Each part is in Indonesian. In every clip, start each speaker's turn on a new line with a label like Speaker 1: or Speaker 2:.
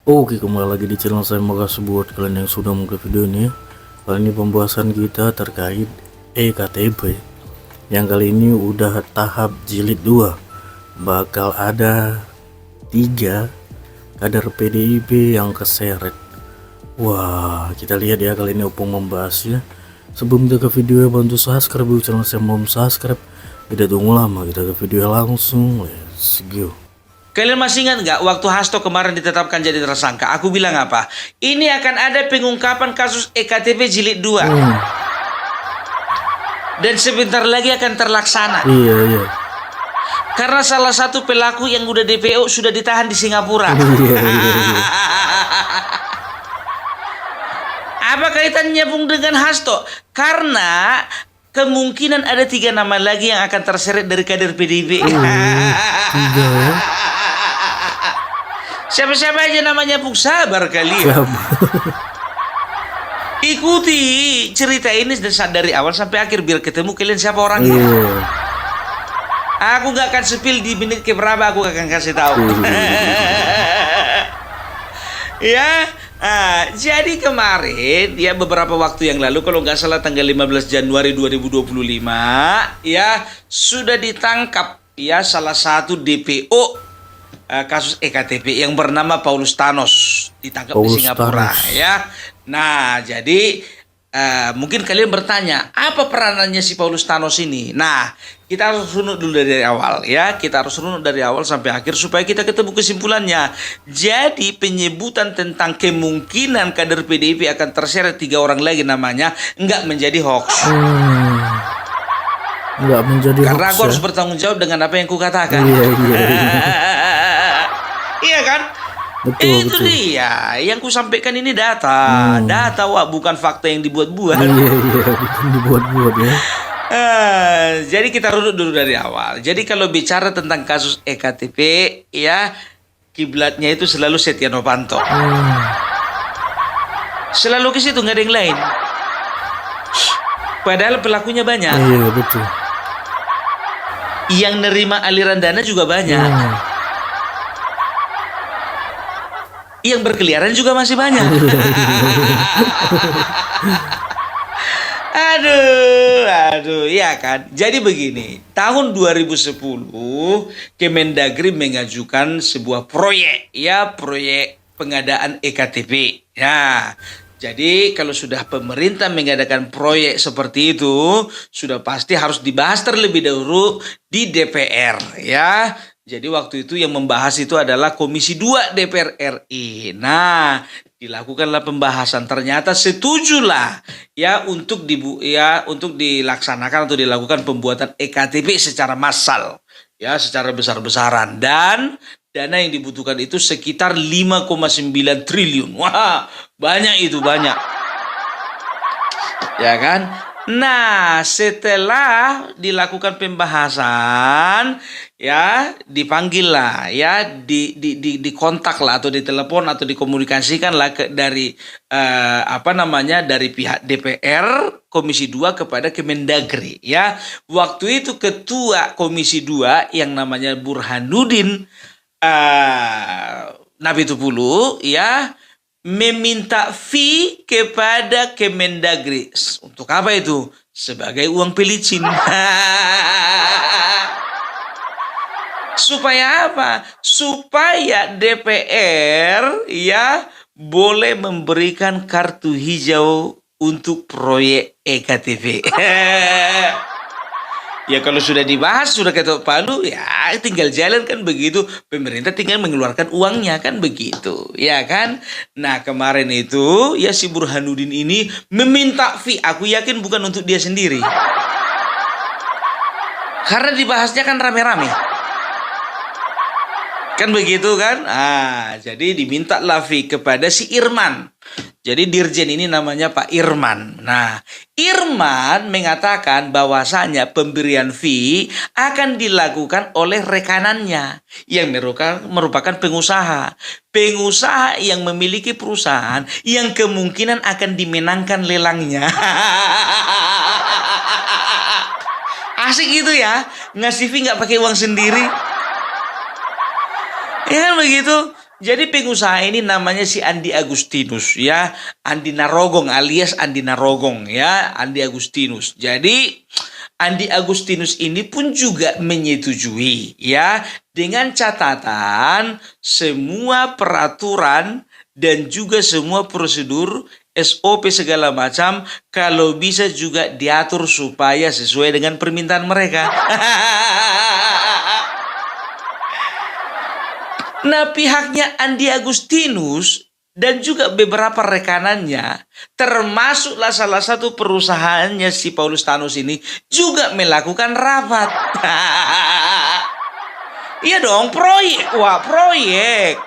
Speaker 1: Oke, kembali lagi di channel saya. Makasih buat kalian yang sudah menonton video ini. Kali ini pembahasan kita terkait EKTP. Yang kali ini udah tahap jilid 2. Bakal ada 3 kader PDIP yang keseret. Wah, kita lihat ya kali ini Opung membahasnya. Sebelum kita ke video, bantu subscribe dulu channel saya, belum subscribe. Tidak tunggu lama, kita ke video langsung. Let's go.
Speaker 2: Kalian masih ingat nggak waktu Hasto kemarin ditetapkan jadi tersangka? Aku bilang apa? Ini akan ada pengungkapan kasus EKTP jilid 2. Dan sebentar lagi akan terlaksana.
Speaker 1: Iya.
Speaker 2: Karena salah satu pelaku yang udah DPO sudah ditahan di Singapura.
Speaker 1: Iya.
Speaker 2: Apa kaitannya Bung dengan Hasto? Karena kemungkinan ada 3 nama lagi yang akan terseret dari kader PDIP.
Speaker 1: 3 ya.
Speaker 2: Siapa-siapa aja namanya, Bung? Sabar kali ya. Ikuti cerita ini dari awal sampai akhir biar ketemu kalian siapa orangnya. Aku gak akan spill di menit keberapa, aku akan kasih tahu. Ya, jadi kemarin ya beberapa waktu yang lalu, kalau nggak salah tanggal 15 Januari 2025, ya sudah ditangkap ya salah satu DPO kasus EKTP yang bernama Paulus Thanos, ditangkap di Singapura. Ya. Nah, jadi mungkin kalian bertanya, apa peranannya si Paulus Thanos ini? Nah, kita harus runut dulu dari awal ya. Kita harus runut dari awal sampai akhir supaya kita ketemu kesimpulannya. Jadi penyebutan tentang kemungkinan kader PDIP akan terseret 3 orang lagi namanya nggak menjadi hoax.
Speaker 1: Nggak menjadi
Speaker 2: karena
Speaker 1: hoax,
Speaker 2: aku harus bertanggung jawab dengan apa yang kukatakan. Iya kan? Betul. Dia yang ku sampaikan ini data. Data, wah, bukan fakta yang dibuat-buat.
Speaker 1: Iya, bukan dibuat-buat ya.
Speaker 2: Jadi kita runut dulu dari awal. Jadi kalau bicara tentang kasus EKTP, ya kiblatnya itu selalu Setia Novanto. Selalu ke situ, nggak ada yang lain. Padahal pelakunya banyak.
Speaker 1: Iya, betul.
Speaker 2: Yang nerima aliran dana juga banyak. Yang berkeliaran juga masih banyak. Aduh, ya kan. Jadi begini, tahun 2010 Kemendagri mengajukan sebuah proyek, ya proyek pengadaan EKTP. Ya, jadi kalau sudah pemerintah mengadakan proyek seperti itu, sudah pasti harus dibahas terlebih dahulu di DPR, ya. Jadi waktu itu yang membahas itu adalah Komisi 2 DPR RI. Nah, dilakukanlah pembahasan, ternyata setujulah ya untuk dilaksanakan atau dilakukan pembuatan EKTP secara massal, ya secara besar-besaran, dan dana yang dibutuhkan itu sekitar 5,9 triliun. Wah, banyak itu, banyak. Ya kan? Nah, setelah dilakukan pembahasan, ya dipanggil lah, ya dikontak lah atau ditelepon atau dikomunikasikan lah dari dari pihak DPR Komisi 2 kepada Kemendagri, ya. Waktu itu ketua Komisi 2 yang namanya Burhanuddin Nabitupulu, ya, meminta fee kepada Kemendagri. Untuk apa itu? Sebagai uang pelicin. Supaya apa? Supaya DPR ya boleh memberikan kartu hijau untuk proyek EKTP. Ya kalau sudah dibahas, sudah ketok palu, ya tinggal jalan kan begitu. Pemerintah tinggal mengeluarkan uangnya kan begitu, ya kan. Nah kemarin itu ya si Burhanuddin ini meminta fee. Aku yakin bukan untuk dia sendiri, karena dibahasnya kan rame-rame. Kan begitu kan. Jadi diminta lah fee kepada si Irman. Jadi dirjen ini namanya Pak Irman. Nah, Irman mengatakan bahwasanya pemberian fee akan dilakukan oleh rekanannya yang merupakan pengusaha. Pengusaha yang memiliki perusahaan yang kemungkinan akan dimenangkan lelangnya. Asik gitu ya, ngasih fee nggak pakai uang sendiri. Ya kan begitu. Jadi pengusaha ini namanya si Andi Agustinus ya, Andi Narogong alias Andi Narogong ya, Andi Agustinus. Jadi Andi Agustinus ini pun juga menyetujui ya dengan catatan semua peraturan dan juga semua prosedur SOP segala macam kalau bisa juga diatur supaya sesuai dengan permintaan mereka. Nah, pihaknya Andi Agustinus dan juga beberapa rekanannya, termasuklah salah satu perusahaannya si Paulus Thanos ini, juga melakukan rapat. Iya dong, proyek. Wah, proyek.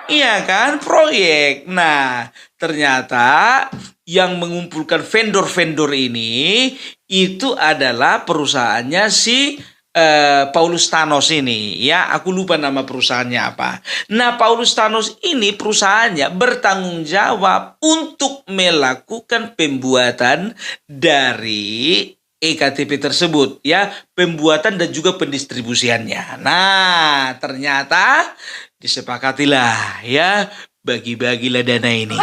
Speaker 2: Iya kan, proyek. Nah, ternyata yang mengumpulkan vendor-vendor ini itu adalah perusahaannya si Paulus Thanos ini ya, aku lupa nama perusahaannya apa. Nah, Paulus Thanos ini perusahaannya bertanggung jawab untuk melakukan pembuatan dari EKTP tersebut ya, pembuatan dan juga pendistribusiannya. Nah, ternyata disepakatilah ya, bagi-bagilah dana ini.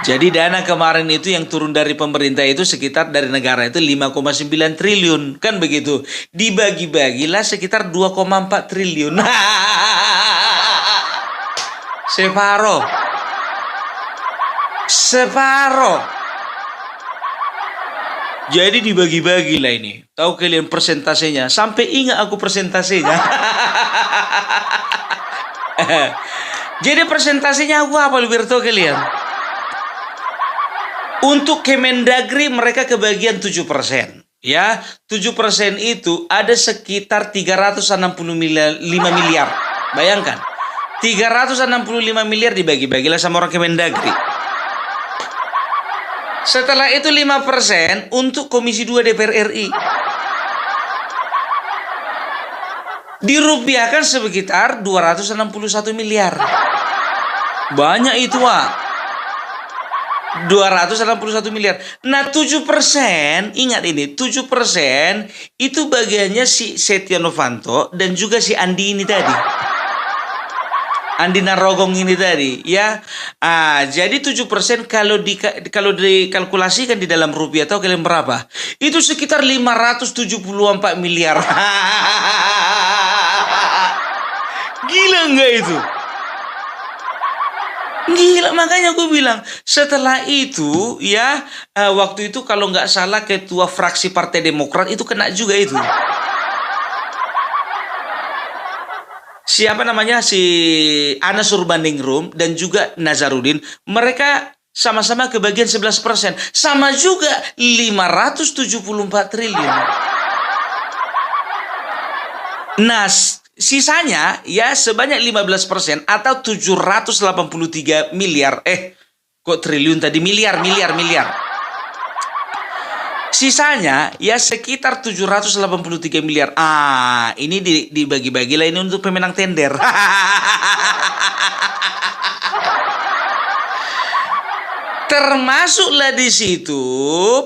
Speaker 2: Jadi dana kemarin itu yang turun dari pemerintah itu sekitar dari negara itu 5,9 triliun. Kan begitu. Dibagi-bagilah sekitar 2,4 triliun. Separoh. Separoh. Jadi dibagi-bagilah ini. Tahu kalian persentasenya? Sampai ingat aku persentasenya. Jadi persentasenya aku apa lebih tahu kalian? Untuk Kemendagri mereka kebagian 7%. Ya, 7% itu ada sekitar 365 miliar. Bayangkan, 365 miliar dibagi-bagilah sama orang Kemendagri. Setelah itu 5% untuk Komisi 2 DPR RI. Dirupiahkan sekitar 261 miliar. Banyak itu, Wak. 261 miliar. Nah, 7%, ingat ini, 7% itu bagiannya si Setia Novanto dan juga si Andi ini tadi. Andi Narogong ini tadi, ya. Jadi 7% kalau dikalkulasikan di dalam rupiah, tahu kalian berapa? Itu sekitar 574 miliar. Gila nggak itu? Gila, makanya gue bilang setelah itu ya, waktu itu kalau nggak salah ketua fraksi Partai Demokrat itu kena juga itu. Siapa namanya, si Anas Urbaningrum dan juga Nazarudin, mereka sama-sama kebagian 11%, sama juga 574 triliun. Nah, sisanya ya sebanyak 15% atau 783 miliar. Kok triliun tadi? Miliar. Sisanya ya sekitar 783 miliar. Ini dibagi-bagilah ini untuk pemenang tender. Termasuklah di situ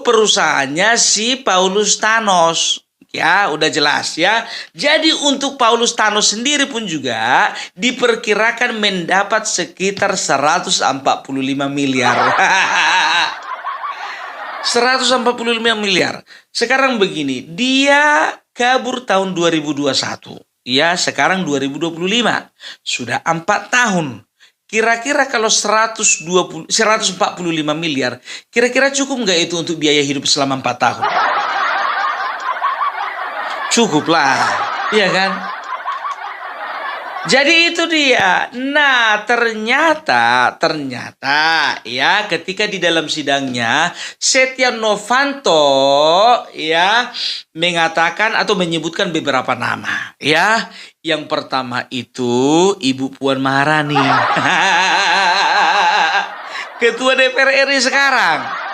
Speaker 2: perusahaannya si Paulus Thanos. Ya, udah jelas ya. Jadi untuk Paulus Thanos sendiri pun juga diperkirakan mendapat sekitar 145 miliar. 145 miliar. Sekarang begini, dia kabur tahun 2021. Ya, sekarang 2025. Sudah 4 tahun. Kira-kira kalau 145 miliar, kira-kira cukup nggak itu untuk biaya hidup selama 4 tahun? Cukup lah, iya kan? Jadi itu dia. Nah, ternyata ya ketika di dalam sidangnya Setia Novanto ya mengatakan atau menyebutkan beberapa nama. Ya, yang pertama itu Ibu Puan Maharani. Ketua DPR RI sekarang.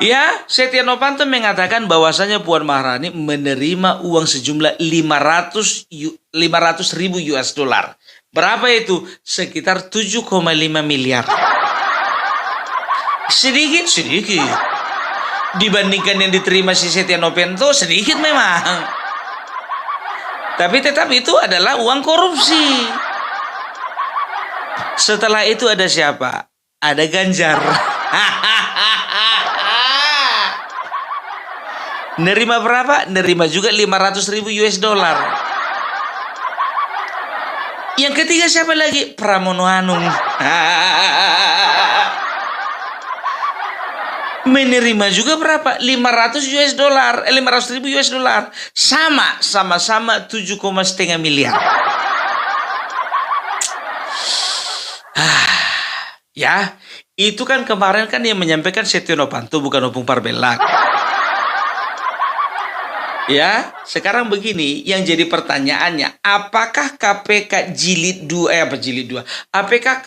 Speaker 2: Ya, Setia Novanto mengatakan bahwasanya Puan Maharani menerima uang sejumlah 500 ribu US dollar. Berapa itu? Sekitar 7,5 miliar. Sedikit. Dibandingkan yang diterima si Setia Novanto, sedikit memang. Tapi tetap itu adalah uang korupsi. Setelah itu ada siapa? Ada Ganjar. Nerima berapa? Nerima juga 500.000 US dollar. Yang ketiga siapa lagi? Pramono Anung. Menerima juga berapa? 500 US dollar, 500.000 US dollar. Sama-sama 7,5 miliar. Ya, itu kan kemarin kan yang menyampaikan Setia Novanto, bukan Opung Parbelak. Ya, sekarang begini, yang jadi pertanyaannya, apakah KPK jilid 2,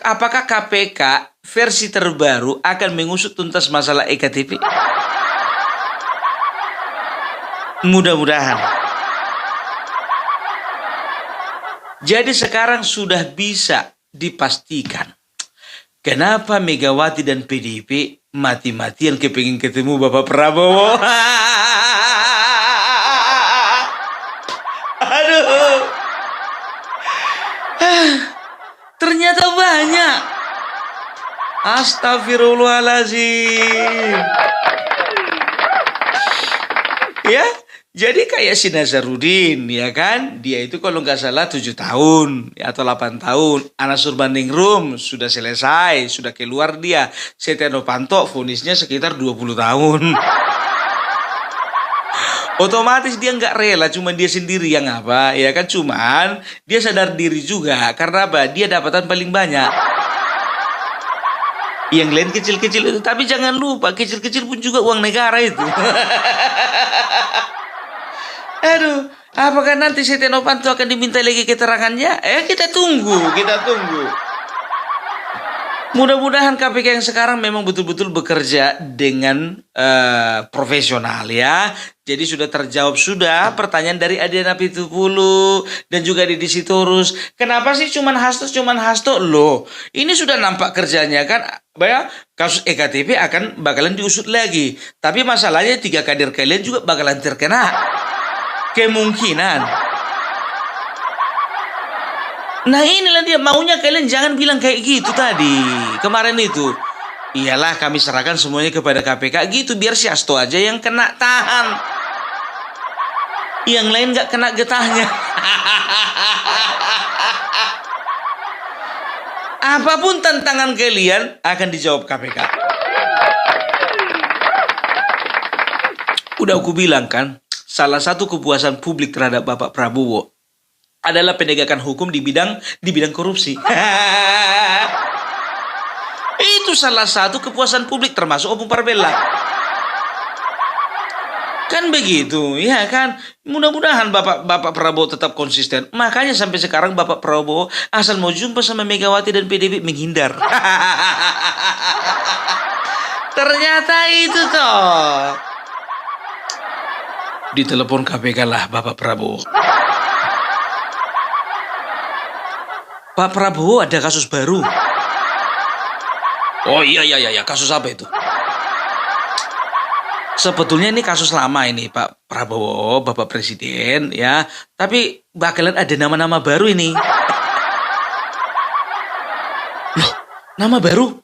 Speaker 2: apakah KPK versi terbaru akan mengusut tuntas masalah EKTP? Mudah-mudahan. Jadi sekarang sudah bisa dipastikan kenapa Megawati dan PDIP mati-matian kepingin ketemu Bapak Prabowo. Aduh. Ternyata banyak. Astagfirullahaladzim. Ya, jadi kayak si Nazarudin, ya kan? Dia itu kalau nggak salah 7 tahun atau 8 tahun. Anas Urbaningrum sudah selesai, sudah keluar dia. Setia Novanto vonisnya sekitar 20 tahun. Otomatis dia nggak rela, cuma dia sendiri yang apa, ya kan? Cuman dia sadar diri juga, karena apa? Dia dapatan paling banyak. Yang lain kecil-kecil itu, tapi jangan lupa kecil-kecil pun juga uang negara itu. Aduh, apakah nanti Setia Novanto akan diminta lagi keterangannya? Kita tunggu. Mudah-mudahan KPK yang sekarang memang betul-betul bekerja dengan profesional ya. Jadi sudah terjawab pertanyaan dari Adiana Pitupulu dan juga Didi Sitorus. Kenapa sih cuman Hasto? Loh, ini sudah nampak kerjanya kan. Kasus EKTP bakalan diusut lagi. Tapi masalahnya 3 kader kalian juga bakalan terkena. Kemungkinan. Nah inilah dia, maunya kalian jangan bilang kayak gitu tadi. Kemarin itu. Iyalah kami serahkan semuanya kepada KPK gitu. Biar si Hasto aja yang kena tahan. Yang lain gak kena getahnya. Apapun tantangan kalian akan dijawab KPK. Udah aku bilang kan, salah satu kepuasan publik terhadap Bapak Prabowo adalah penegakan hukum di bidang korupsi. Itu salah satu kepuasan publik termasuk Opung Parbelak. Kan begitu, ya kan? Mudah-mudahan Bapak Prabowo tetap konsisten. Makanya sampai sekarang Bapak Prabowo asal mau jumpa sama Megawati dan PDIP menghindar. Ternyata itu toh. Ditelepon KPK lah Bapak Prabowo. Pak Prabowo ada kasus baru. Oh iya, kasus apa itu? Sebetulnya ini kasus lama ini Pak Prabowo, Bapak Presiden ya. Tapi bakalan ada nama-nama baru ini. Loh, nama baru?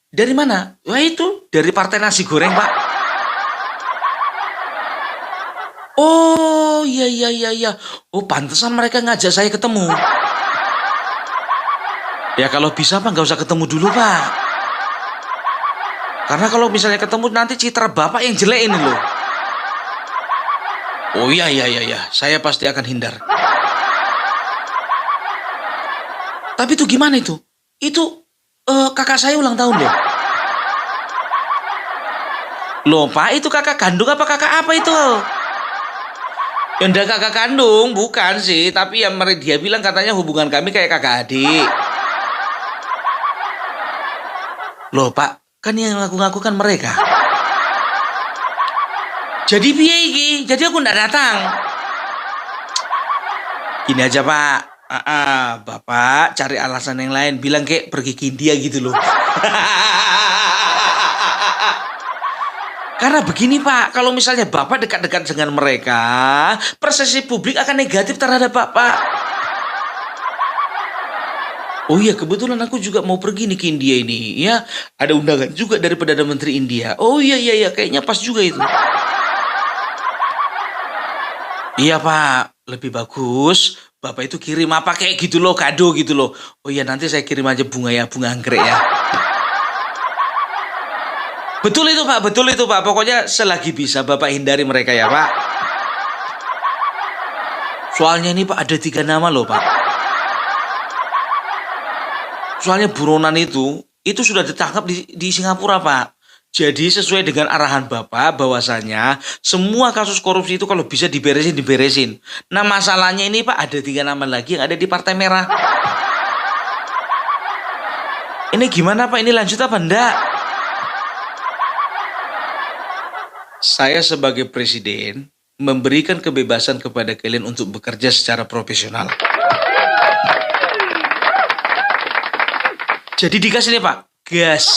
Speaker 2: Dari mana? Wah itu, dari Partai Nasi Goreng Pak. Oh iya. Oh pantesan mereka ngajak saya ketemu. Ya kalau bisa Pak nggak usah ketemu dulu Pak. Karena kalau misalnya ketemu nanti citra Bapak yang jelek ini loh. Oh iya. Saya pasti akan hindar. Tapi itu gimana itu? Itu kakak saya ulang tahun loh. Loh Pak itu kakak kandung apa kakak apa itu? Ya udah kakak kandung bukan sih. Tapi yang dia bilang katanya hubungan kami kayak kakak adik. Loh Pak, kan yang ngaku-ngaku kan mereka. Jadi piye iki? Jadi aku ndak datang. Gini aja Pak. Bapak cari alasan yang lain. Bilang kayak pergi ke India gitu loh. Karena begini Pak, kalau misalnya Bapak dekat-dekat dengan mereka, persepsi publik akan negatif terhadap Bapak. Oh iya, kebetulan aku juga mau pergi nih ke India ini, ya. Ada undangan juga dari Perdana Menteri India. Oh iya, iya, iya, kayaknya pas juga itu. Iya Pak, lebih bagus Bapak itu kirim apa kayak gitu loh, kado gitu loh. Oh iya, nanti saya kirim aja bunga ya, bunga anggrek ya. Betul itu Pak. Pokoknya selagi bisa Bapak hindari mereka ya Pak. Soalnya ini Pak ada 3 nama loh Pak. Soalnya buronan itu sudah ditangkap di Singapura Pak. Jadi sesuai dengan arahan Bapak bahwasanya semua kasus korupsi itu kalau bisa diberesin. Nah masalahnya ini Pak ada 3 nama lagi yang ada di Partai Merah. Ini gimana Pak? Ini lanjut apa enggak? Saya sebagai presiden memberikan kebebasan kepada kalian untuk bekerja secara profesional. Jadi dikasih nih Pak, gas.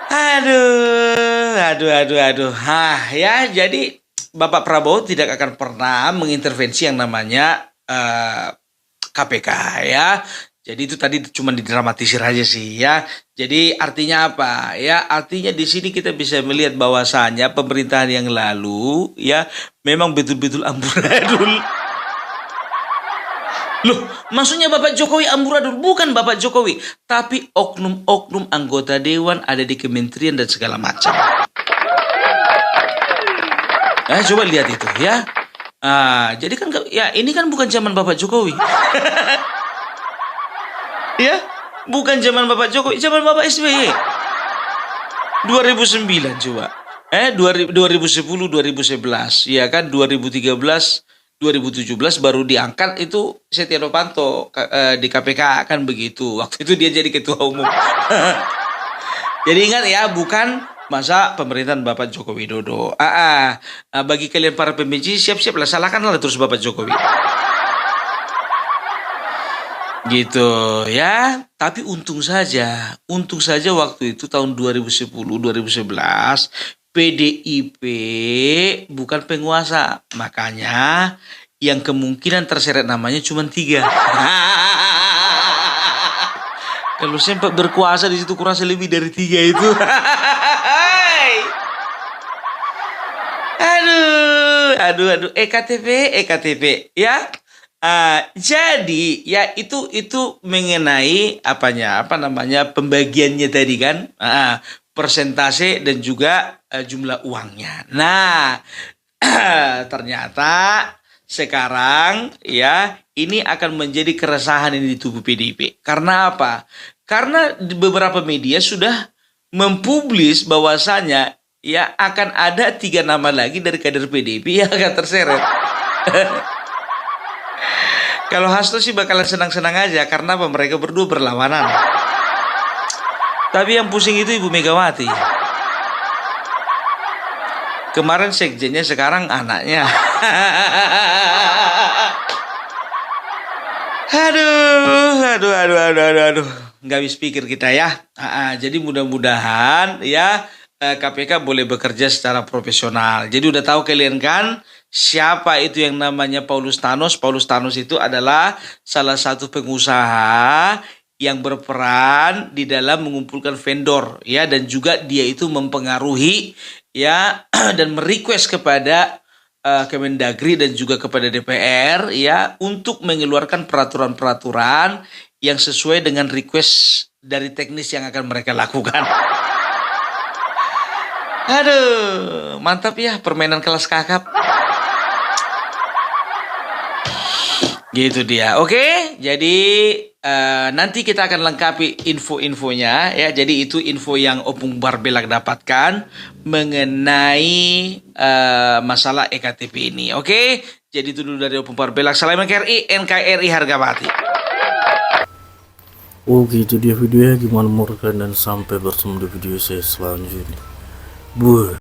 Speaker 2: Aduh. Ya jadi Bapak Prabowo tidak akan pernah mengintervensi yang namanya KPK ya. Jadi itu tadi cuma didramatisir aja sih ya. Jadi artinya apa? Ya artinya di sini kita bisa melihat bahwasanya pemerintahan yang lalu ya memang betul-betul amburadul. Loh, maksudnya Bapak Jokowi amburadul? Bukan Bapak Jokowi, tapi oknum-oknum anggota dewan ada di kementerian dan segala macam. Nah, coba lihat itu ya. Jadi kan ya ini kan bukan zaman Bapak Jokowi. Ya, bukan zaman Bapak Jokowi, zaman Bapak SBY. 2009 coba. 2010, 2011, ya kan 2013, 2017 baru diangkat itu Setia Novanto di KPK kan begitu. Waktu itu dia jadi ketua umum. Jadi ingat ya, bukan masa pemerintahan Bapak Joko Widodo. Bagi kalian para pembenci siap-siaplah salahkanlah terus Bapak Jokowi. Gitu ya, tapi untung saja waktu itu tahun 2010 2011 PDIP bukan penguasa, makanya yang kemungkinan terseret namanya cuma 3. Kalau sempat berkuasa di situ kurasa lebih dari 3 itu. Aduh, EKTP ya. Jadi ya itu mengenai pembagiannya tadi kan, persentase dan juga jumlah uangnya. Nah, ternyata sekarang ya ini akan menjadi keresahan ini di tubuh PDIP. Karena apa? Karena beberapa media sudah mempublis bahwasanya ya akan ada 3 nama lagi dari kader PDIP yang akan terseret. Kalau Hasto sih bakalan senang-senang aja karena apa, mereka berdua berlawanan. Tapi yang pusing itu Ibu Megawati. Kemarin sekjennya, sekarang anaknya. Aduh. Nggak habis pikir kita ya. Jadi mudah-mudahan ya KPK boleh bekerja secara profesional. Jadi udah tahu kalian kan siapa itu yang namanya Paulus Thanos. Paulus Thanos itu adalah salah satu pengusaha yang berperan di dalam mengumpulkan vendor ya, dan juga dia itu mempengaruhi ya dan merequest kepada Kemendagri dan juga kepada DPR ya untuk mengeluarkan peraturan-peraturan yang sesuai dengan request dari teknis yang akan mereka lakukan. Aduh, mantap ya permainan kelas kakap. Gitu dia. Oke, jadi nanti kita akan lengkapi info-infonya ya. Jadi itu info yang Opung Barbelak dapatkan mengenai masalah EKTP ini. Oke, jadi itu dulu dari Opung Barbelak. Salam NKRI harga mati.
Speaker 1: Oke, itu dia videonya. Gimana menurut kalian, dan sampai bertemu di video saya selanjutnya. Buh.